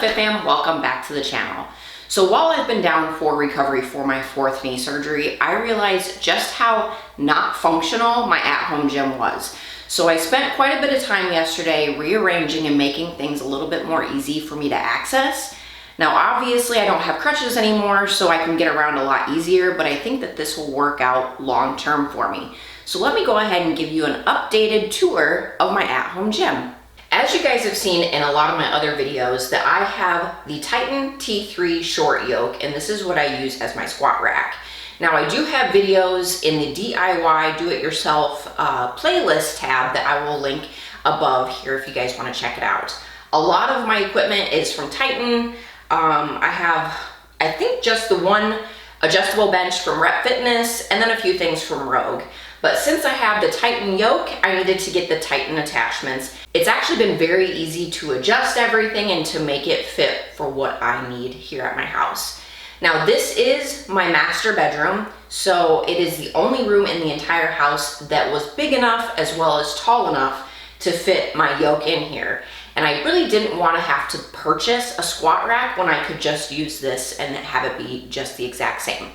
Fit Fam? Welcome back to the channel. So while I've been down for recovery for my 4th knee surgery, I realized just how not functional my at-home gym was. So I spent quite a bit of time yesterday rearranging and making things a little bit more easy for me to access. Now obviously I don't have crutches anymore, so I can get around a lot easier, but I think that this will work out long term for me. So let me go ahead and give you an updated tour of my at-home gym. As you guys have seen in a lot of my other videos, that I have the Titan T3 short yoke, and this is what I use as my squat rack. Now I do have videos in the DIY do-it-yourself playlist tab that I will link above here if you guys want to check it out. A lot of my equipment is from Titan. I have, I think, just the one adjustable bench from Rep Fitness and then a few things from Rogue. But since I have the Titan yoke, I needed to get the Titan attachments. It's actually been very easy to adjust everything and to make it fit for what I need here at my house. Now this is my master bedroom, so it is the only room in the entire house that was big enough as well as tall enough to fit my yoke in here. And I really didn't want to have to purchase a squat rack when I could just use this and have it be just the exact same.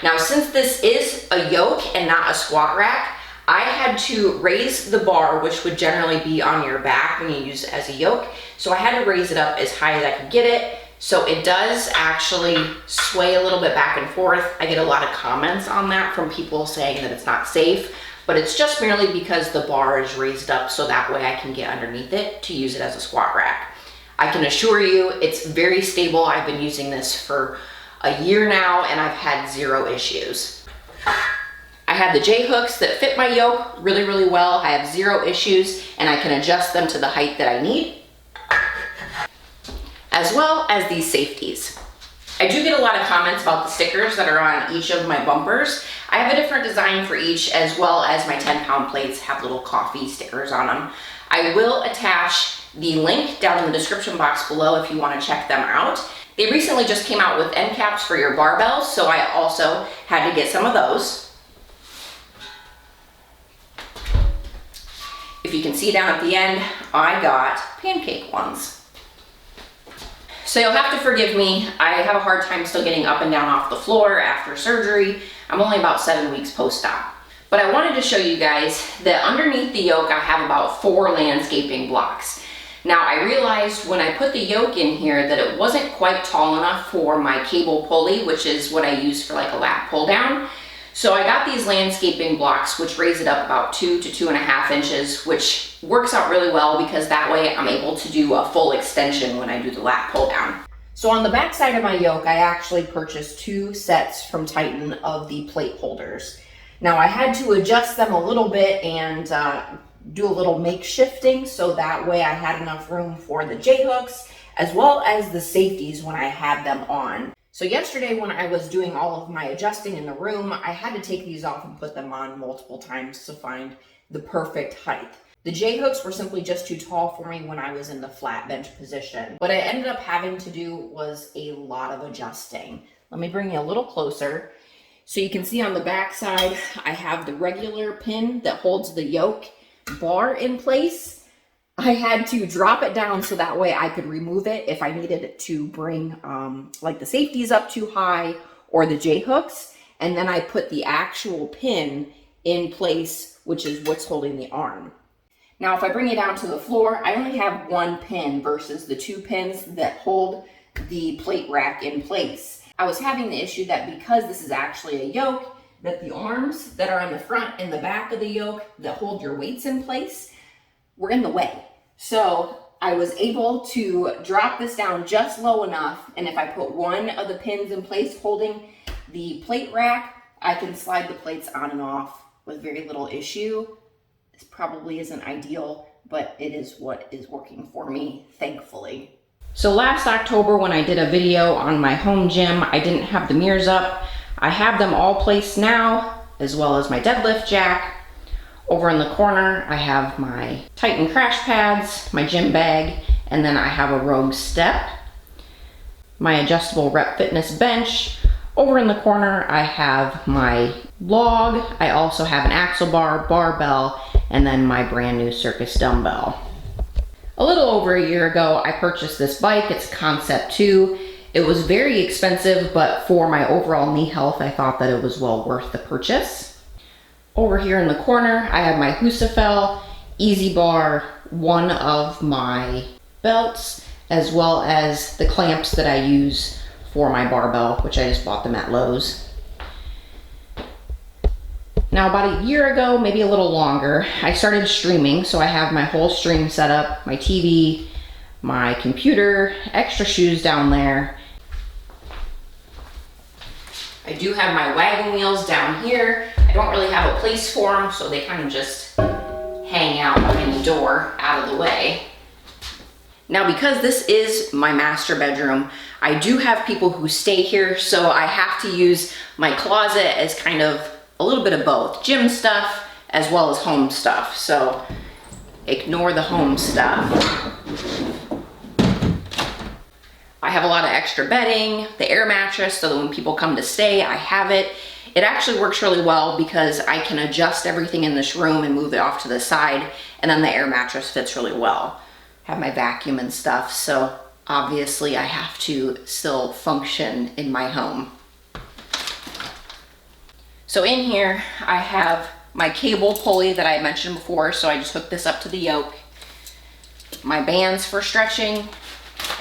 Now, since this is a yoke and not a squat rack, I had to raise the bar, which would generally be on your back when you use it as a yoke. So I had to raise it up as high as I could get it. So it does actually sway a little bit back and forth. I get a lot of comments on that from people saying that it's not safe, but it's just merely because the bar is raised up so that way I can get underneath it to use it as a squat rack. I can assure you it's very stable. I've been using this for a year now and I've had zero issues. I have the J hooks that fit my yoke really, really well. I have zero issues and I can adjust them to the height that I need, as well as these safeties. I do get a lot of comments about the stickers that are on each of my bumpers. I have a different design for each, as well as my 10-pound plates have little coffee stickers on them. I will attach the link down in the description box below if you want to check them out. They recently just came out with end caps for your barbells, so I also had to get some of those. If you can see down at the end, I got pancake ones. So you'll have to forgive me. I have a hard time still getting up and down off the floor after surgery. I'm only about 7 weeks post-op. But I wanted to show you guys that underneath the yoke, I have about 4 landscaping blocks. Now I realized when I put the yoke in here that it wasn't quite tall enough for my cable pulley, which is what I use for like a lat pull down. So I got these landscaping blocks, which raise it up about 2 to 2.5 inches, which works out really well because that way I'm able to do a full extension when I do the lat pull down. So on the back side of my yoke, I actually purchased 2 sets from Titan of the plate holders. Now I had to adjust them a little bit and do a little makeshifting so that way I had enough room for the J hooks as well as the safeties when I had them on. So yesterday when I was doing all of my adjusting in the room, I had to take these off and put them on multiple times to find the perfect height. The J hooks were simply just too tall for me when I was in the flat bench position. What I ended up having to do was a lot of adjusting. Let me bring you a little closer. So you can see on the back side, I have the regular pin that holds the yoke bar in place. I had to drop it down so that way I could remove it if I needed it to bring like the safeties up too high or the J hooks. And then I put the actual pin in place, which is what's holding the arm. Now, if I bring it down to the floor, I only have 1 pin versus the 2 pins that hold the plate rack in place. I was having the issue that because this is actually a yoke, that the arms that are on the front and the back of the yoke that hold your weights in place were in the way. So I was able to drop this down just low enough, and if I put 1 of the pins in place holding the plate rack, I can slide the plates on and off with very little issue. This probably isn't ideal, but it is what is working for me, thankfully. So last October when I did a video on my home gym, I didn't have the mirrors up. I have them all placed now, as well as my deadlift jack. Over in the corner, I have my Titan crash pads, my gym bag, and then I have a Rogue step, my adjustable Rep Fitness bench. Over in the corner, I have my log. I also have an axle bar, barbell, and then my brand new circus dumbbell. A little over a year ago, I purchased this bike. It's Concept 2. It was very expensive, but for my overall knee health, I thought that it was well worth the purchase. Over here in the corner, I have my Husafell Easy Bar, one of my belts, as well as the clamps that I use for my barbell, which I just bought them at Lowe's. Now about a year ago, maybe a little longer, I started streaming, so I have my whole stream set up, my TV, my computer, extra shoes down there. I do have my wagon wheels down here. I don't really have a place for them, so they kind of just hang out behind the door out of the way. Now, because this is my master bedroom, I do have people who stay here, so I have to use my closet as kind of a little bit of both, gym stuff as well as home stuff. So ignore the home stuff. I have a lot of extra bedding, the air mattress, so that when people come to stay, I have it. It actually works really well because I can adjust everything in this room and move it off to the side, and then the air mattress fits really well. I have my vacuum and stuff, so obviously I have to still function in my home. So in here, I have my cable pulley that I mentioned before, so I just hook this up to the yoke. My bands for stretching,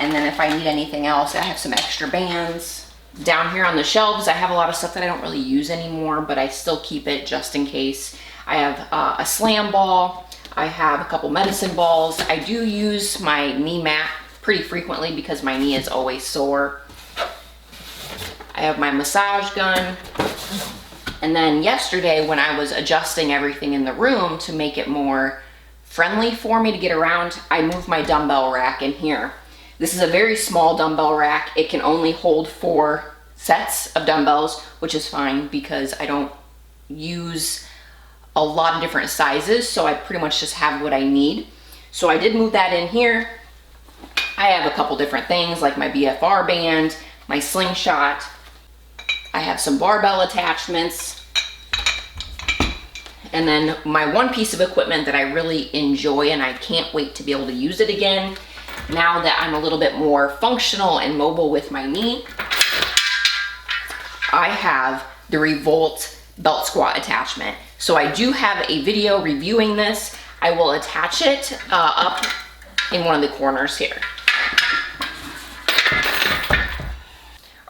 and then if I need anything else, I have some extra bands. Down here on the shelves, I have a lot of stuff that I don't really use anymore, but I still keep it just in case. I have a slam ball. I have a couple medicine balls. I do use my knee mat pretty frequently because my knee is always sore. I have my massage gun. And then yesterday, when I was adjusting everything in the room to make it more friendly for me to get around, I moved my dumbbell rack in here. This is a very small dumbbell rack. It can only hold 4 sets of dumbbells, which is fine because I don't use a lot of different sizes, so I pretty much just have what I need. So I did move that in here. I have a couple different things like my BFR band, my slingshot. I have some barbell attachments. And then my one piece of equipment that I really enjoy and I can't wait to be able to use it again now that I'm a little bit more functional and mobile with my knee. I have the Revolt belt squat attachment. So I do have a video reviewing this. I will attach it up in one of the corners here.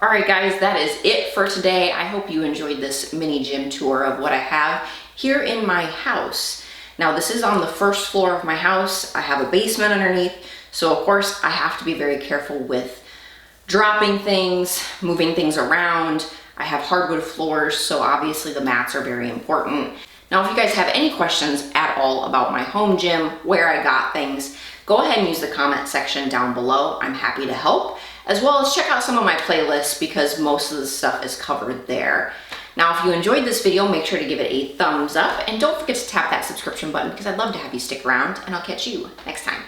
All right guys, that is it for today. I hope you enjoyed this mini gym tour of what I have here in my house. Now this is on the first floor of my house. I have a basement underneath, so of course I have to be very careful with dropping things, moving things around. I have hardwood floors, so obviously the mats are very important. Now, if you guys have any questions at all about my home gym, where I got things, go ahead and use the comment section down below. I'm happy to help, as well as check out some of my playlists because most of the stuff is covered there. Now, if you enjoyed this video, make sure to give it a thumbs up and don't forget to tap that subscription button because I'd love to have you stick around, and I'll catch you next time.